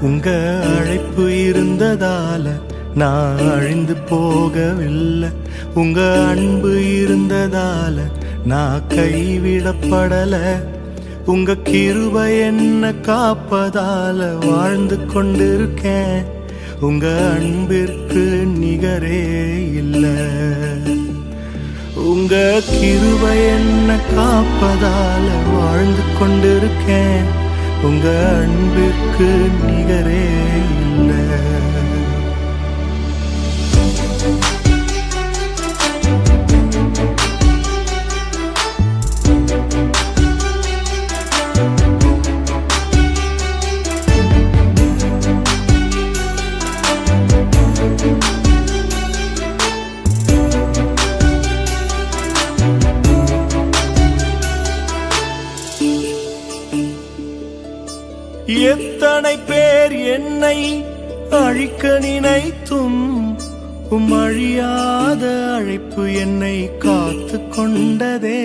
உங்க அழைப்பு இருந்ததால நான் அழிந்து போகவில்லை. உங்க அன்பு இருந்ததால நான் கைவிடப்படல. உங்க கிருபை என்ன காப்பதால வாழ்ந்து கொண்டிருக்கேன். உங்க அன்பிற்கு நிகரே இல்லை. உங்க கிருபை என்ன காப்பதால வாழ்ந்து கொண்டிருக்கேன். உங்க அன்பிற்கு நிகரே இல்லை. எத்தனை பேர் என்னை அழிக்க நினைத்தும் அழியாத அழைப்பு என்னை காத்து கொண்டதே.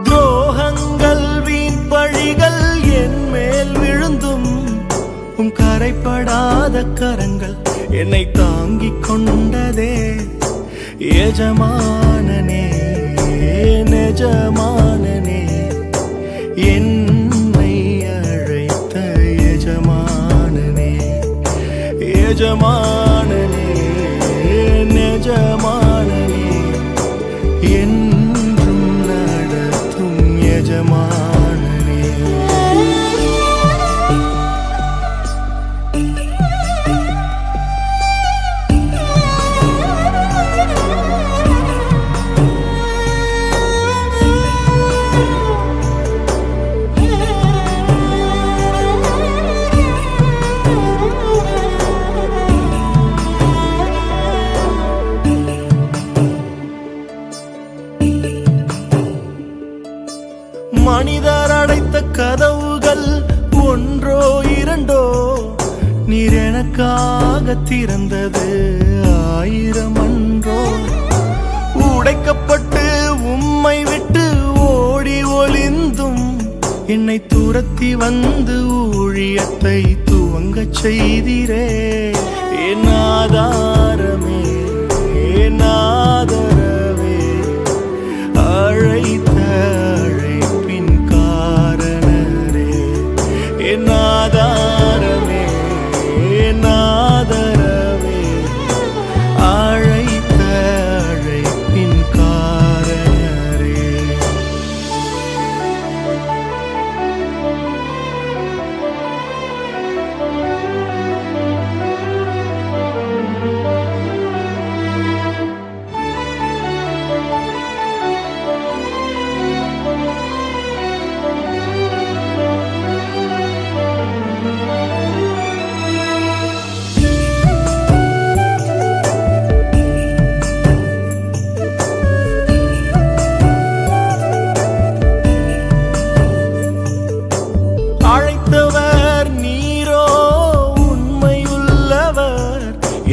துரோகங்கள் வீண் பழிகள் என் மேல் விழுந்தும் கரைப்படாத கரங்கள் என்னை தாங்கிக் கொண்டதே. எஜமானனே நெஜமானனே என்னை அழைத்த எஜமானனே. எஜமானனே நெஜமானனே என்றும் நடத்தும் எஜமானனே. மனிதர் அடைத்த கதவுகள் ஒன்றோ இரண்டோ, நீர் எனக்காக திறந்தது 1000 அன்றோ. உடைக்கப்பட்டு உம்மை விட்டு ஓடி ஒளிந்தும் என்னை துரத்தி வந்து ஊழியத்தை துவங்கச் செய்தீரே. என் ஆதாரமே என் ஆதரவே அழைத்த ஆதாரமே நாதரவே அழைத்த அழைப்பின் காரணரே.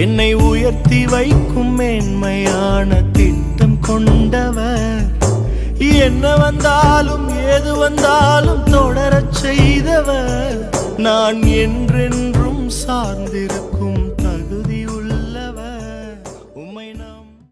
என்னை உயர்த்தி வைக்கும் மேன்மையான திட்டம் கொண்டவர். என்ன வந்தாலும் ஏது வந்தாலும் தொடரச் செய்தவர். நான் என்றென்றும் சார்ந்திருக்கும்